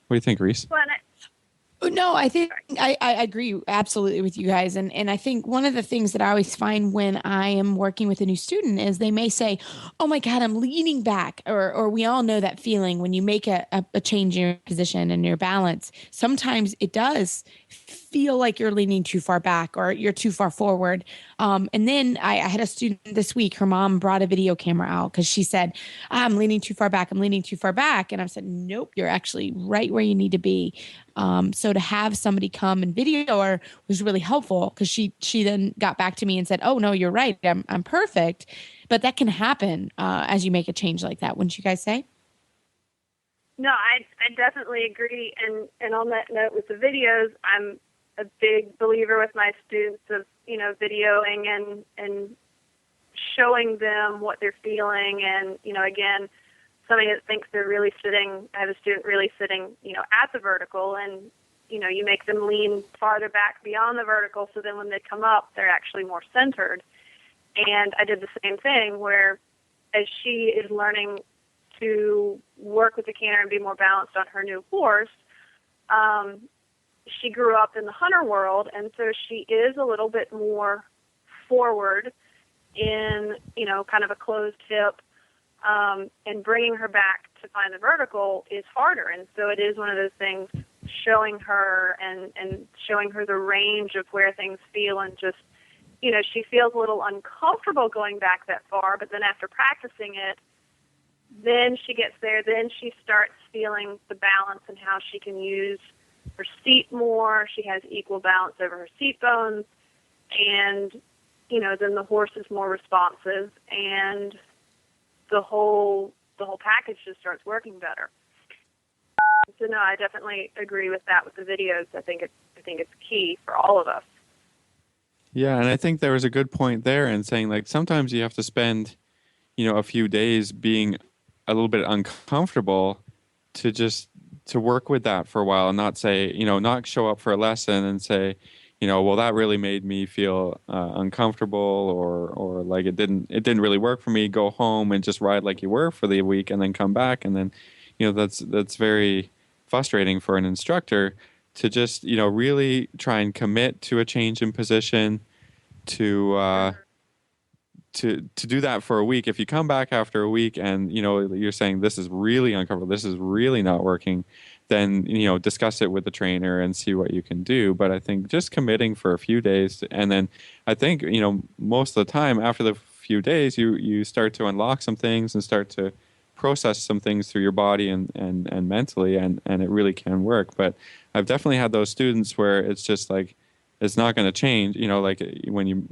What do you think, Reese? Well, No, I think I agree absolutely with you guys. And I think one of the things that I always find when I am working with a new student is they may say, oh my God, I'm leaning back. Or we all know that feeling when you make a change in your position and your balance. Sometimes it does feel like you're leaning too far back or you're too far forward. And then I had a student this week, her mom brought a video camera out because she said, I'm leaning too far back. I'm leaning too far back. And I said, nope, you're actually right where you need to be. So to have somebody come and video her was really helpful because she then got back to me and said, oh, no, you're right. I'm perfect. But that can happen as you make a change like that. Wouldn't you guys say? No, I definitely agree. And on that note with the videos, I'm a big believer with my students of, videoing and showing them what they're feeling. And, again, somebody that thinks they're really sitting, I have a student really sitting, at the vertical, and, you make them lean farther back beyond the vertical, so then when they come up, they're actually more centered. And I did the same thing where as she is learning to work with the canter and be more balanced on her new horse, she grew up in the hunter world, and so she is a little bit more forward in, kind of a closed hip, and bringing her back to find the vertical is harder. And so it is one of those things, showing her and showing her the range of where things feel, and just, she feels a little uncomfortable going back that far, but then after practicing it, then she gets there, then she starts feeling the balance and how she can use her seat more. She has equal balance over her seat bones, and, then the horse is more responsive, and the whole package just starts working better. So no, I definitely agree with that with the videos. I think it's key for all of us. Yeah, and I think there was a good point there in saying, like, sometimes you have to spend, a few days being a little bit uncomfortable to work with that for a while, and not say, not show up for a lesson and say, well, that really made me feel uncomfortable, or like it didn't really work for me. Go home and just ride like you were for the week, and then come back, and then, that's very frustrating for an instructor to just, really try and commit to a change in position, to do that for a week. If you come back after a week and, you're saying this is really uncomfortable, this is really not working, then, discuss it with the trainer and see what you can do. But I think just committing for a few days, and then I think, most of the time after the few days, you start to unlock some things and start to process some things through your body and mentally, and it really can work. But I've definitely had those students where it's just like, it's not going to change, like when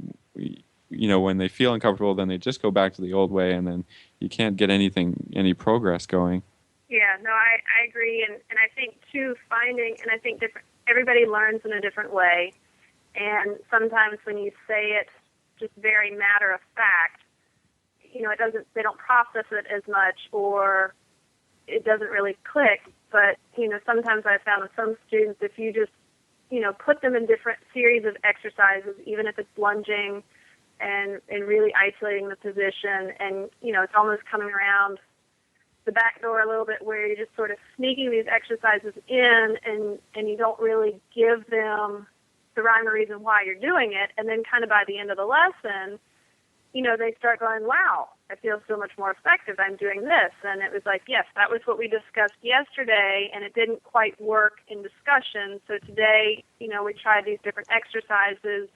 when they feel uncomfortable, then they just go back to the old way, and then you can't get any progress going. Yeah, no, I agree. And I think, too, I think everybody learns in a different way. And sometimes when you say it just very matter of fact, they don't process it as much, or it doesn't really click. But, sometimes I've found with some students, if you just, put them in different series of exercises, even if it's lunging, and really isolating the position, and, it's almost coming around the back door a little bit, where you're just sort of sneaking these exercises in, and you don't really give them the rhyme or reason why you're doing it. And then kind of by the end of the lesson, they start going, wow, I feel so much more effective. I'm doing this. And it was like, yes, that was what we discussed yesterday, and it didn't quite work in discussion. So today, we tried these different exercises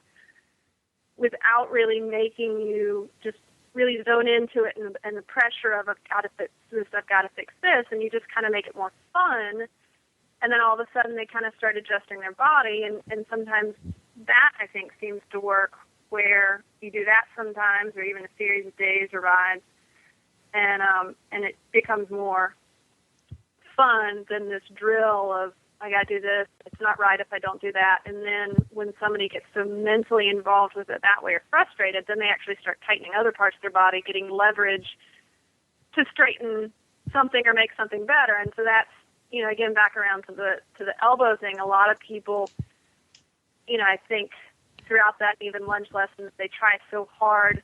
without really making you just really zone into it and the pressure of I've got to fix this, and you just kind of make it more fun. And then all of a sudden they kind of start adjusting their body, and sometimes that, I think, seems to work, where you do that sometimes, or even a series of days or rides, and it becomes more fun than this drill of, I got to do this, it's not right if I don't do that. And then when somebody gets so mentally involved with it that way, or frustrated, then they actually start tightening other parts of their body, getting leverage to straighten something or make something better. And so that's, again, back around to the elbow thing. A lot of people, I think throughout that, even lunge lessons, they try so hard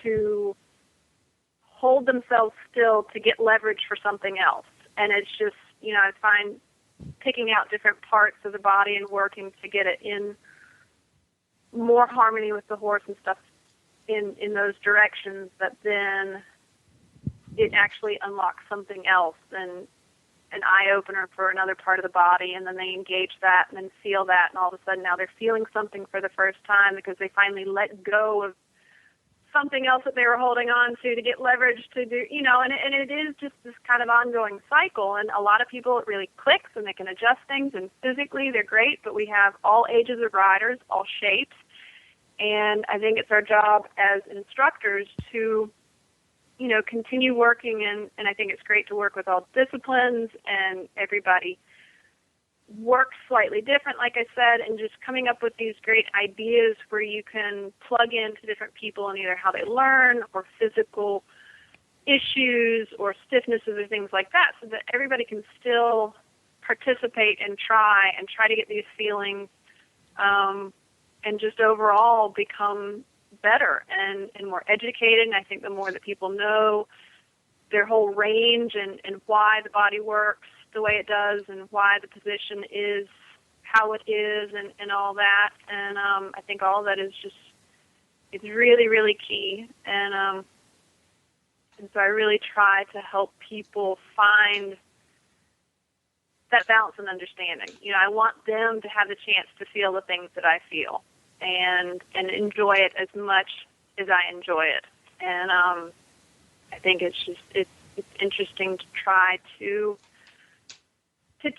to hold themselves still to get leverage for something else. And it's just, I find picking out different parts of the body and working to get it in more harmony with the horse and stuff in those directions, that then it actually unlocks something else. And an eye opener for another part of the body, and then they engage that and then feel that, and all of a sudden now they're feeling something for the first time because they finally let go of something else that they were holding on to get leverage to do, and it is just this kind of ongoing cycle. And a lot of people, it really clicks and they can adjust things, and physically they're great, but we have all ages of riders, all shapes. And I think it's our job as instructors to, continue working, and I think it's great to work with all disciplines, and everybody works slightly different, like I said, and just coming up with these great ideas where you can plug into different people and either how they learn or physical issues or stiffnesses or things like that, so that everybody can still participate and try to get these feelings and just overall become better and more educated. And I think the more that people know their whole range and why the body works the way it does and why the position is how it is and all that. And I think all of that is just, it's really, really key. And so I really try to help people find that balance and understanding. I want them to have the chance to feel the things that I feel and enjoy it as much as I enjoy it. And I think it's interesting to try to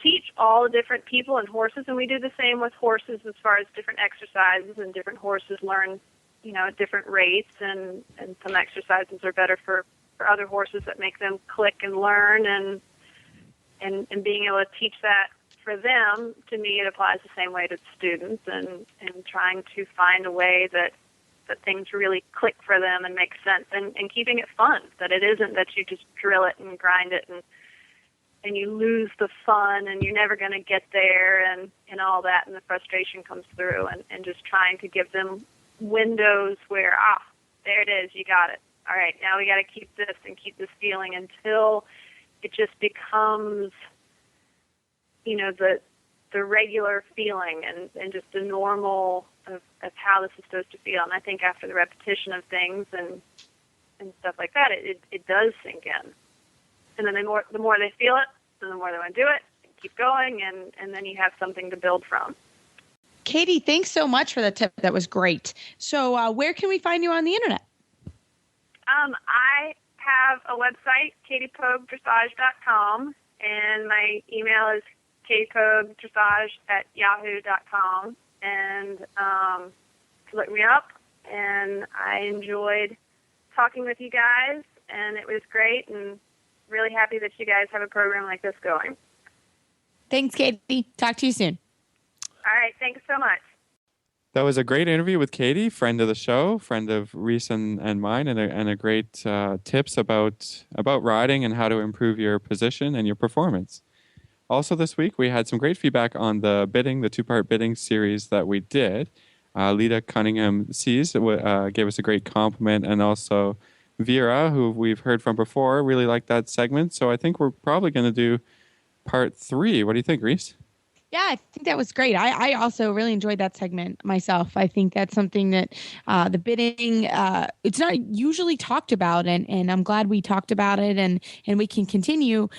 teach all the different people and horses, and we do the same with horses as far as different exercises, and different horses learn, at different rates, and some exercises are better for other horses that make them click and learn, and being able to teach that for them, to me, it applies the same way to students, and trying to find a way that things really click for them and make sense, and keeping it fun, that it isn't that you just drill it and grind it and you lose the fun and you're never going to get there and all that, and the frustration comes through, and just trying to give them windows where, there it is, you got it. All right, now we got to keep this and keep this feeling until it just becomes, the regular feeling and just the normal of how this is supposed to feel. And I think after the repetition of things and stuff like that, it does sink in. And then the more they feel it, then the more they want to do it, and keep going, and then you have something to build from. Katie, thanks so much for that tip. That was great. So where can we find you on the internet? I have a website, katiepogdressage.com, and my email is katiepogdressage@yahoo.com. And look me up, and I enjoyed talking with you guys, and it was great, and really happy that you guys have a program like this going. Thanks, Katie. Talk to you soon. All right. Thanks so much. That was a great interview with Katie, friend of the show, friend of Reese and mine, and a great tips about riding and how to improve your position and your performance. Also this week, we had some great feedback on the two-part bidding series that we did. Lita Cunningham Sees gave us a great compliment, and also Vera, who we've heard from before, really liked that segment. So I think we're probably going to do part 3. What do you think, Reese? Yeah, I think that was great. I also really enjoyed that segment myself. I think that's something that the bidding, it's not usually talked about, and I'm glad we talked about it, and we can continue.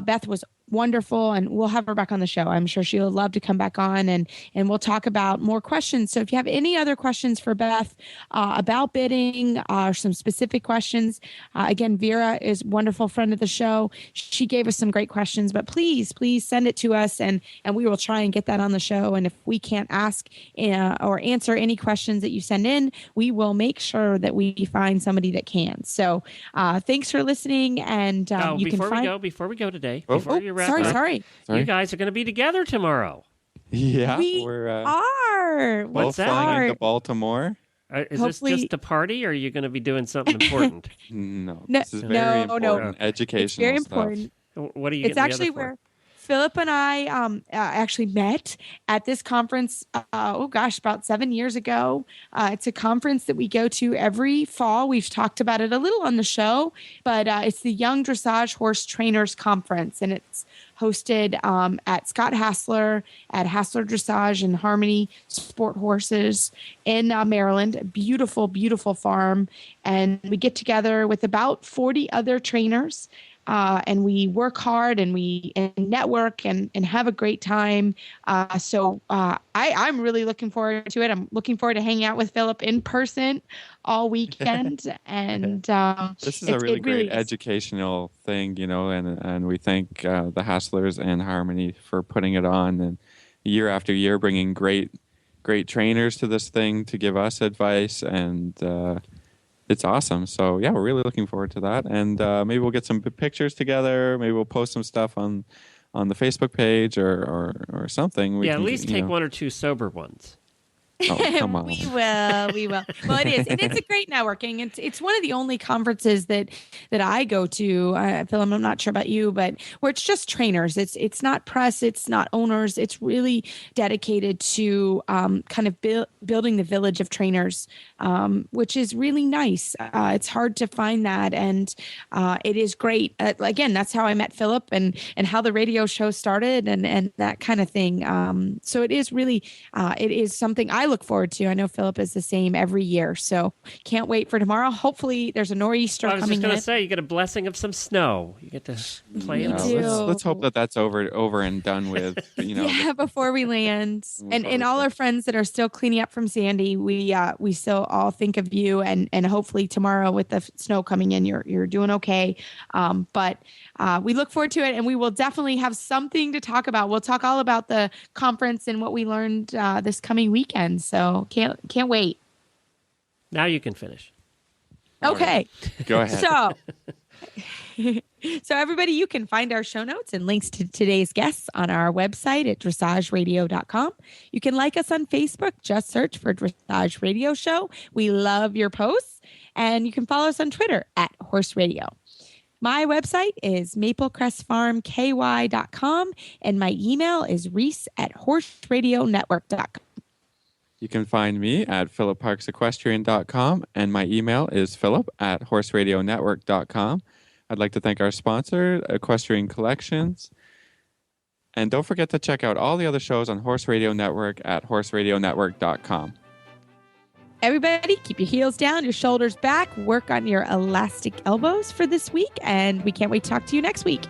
Beth was wonderful, and we'll have her back on the show. I'm sure she'll love to come back on, and we'll talk about more questions. So if you have any other questions for Beth about bidding or some specific questions, again, Vera is a wonderful friend of the show. She gave us some great questions, but please send it to us, and we will try and get that on the show. And if we can't ask or answer any questions that you send in, we will make sure that we find somebody that can. So thanks for listening, and you can find... Before we go today, before you wrap up, sorry. You guys are going to be together tomorrow. Yeah, we're are. Both flying into Baltimore. Is this just a party, or are you going to be be something important? No, this is very important. Educational it's very stuff. important. What are you? It's actually where Philip and I actually met at this conference, about 7 years ago. It's a conference that we go to every fall. We've talked about it a little on the show, but it's the Young Dressage Horse Trainers Conference, and it's hosted at Scott Hassler at Hassler Dressage and Harmony Sport Horses in Maryland. A beautiful, beautiful farm. And we get together with about 40 other trainers. and we work hard and we network and have a great time. I'm really looking forward to it. I'm looking forward to hanging out with Philip in person all weekend. And this is a really great educational thing, and we thank the Hasslers and Harmony for putting it on, and year after year bringing great trainers to this thing to give us advice, and it's awesome. So yeah, we're really looking forward to that, and maybe we'll get some pictures together. Maybe we'll post some stuff on the Facebook page or something. At least take one or two sober ones. Oh, come on. We will. Well, it is. And it's a great networking. It's one of the only conferences that I go to, Phil, I'm not sure about you, but where it's just trainers. It's not press, it's not owners. It's really dedicated to kind of building the village of trainers, which is really nice. It's hard to find that. And it is great. Again, that's how I met Philip and how the radio show started and that kind of thing. So it is really, it is something I look forward to. I know Philip is the same every year, so can't wait for tomorrow. Hopefully, there's a nor'easter coming in. I was just going to say, you get a blessing of some snow. You get to play it. Let's hope that's over and done with. Yeah, before we land, and all our friends that are still cleaning up from Sandy, we still all think of you, and hopefully tomorrow with the snow coming in, you're doing okay. But we look forward to it, and we will definitely have something to talk about. We'll talk all about the conference and what we learned this coming weekend. So can't wait. Now you can finish. Okay. Go ahead. So everybody, you can find our show notes and links to today's guests on our website at dressageradio.com. You can like us on Facebook. Just search for Dressage Radio Show. We love your posts. And you can follow us on Twitter at Horse Radio. My website is maplecrestfarmky.com, and my email is reese@horseradionetwork.com. You can find me at philipparksequestrian.com, and my email is philip@horseradionetwork.com. I'd like to thank our sponsor, Equestrian Collections. And don't forget to check out all the other shows on Horse Radio Network at horseradionetwork.com. Everybody, keep your heels down, your shoulders back, work on your elastic elbows for this week, and we can't wait to talk to you next week.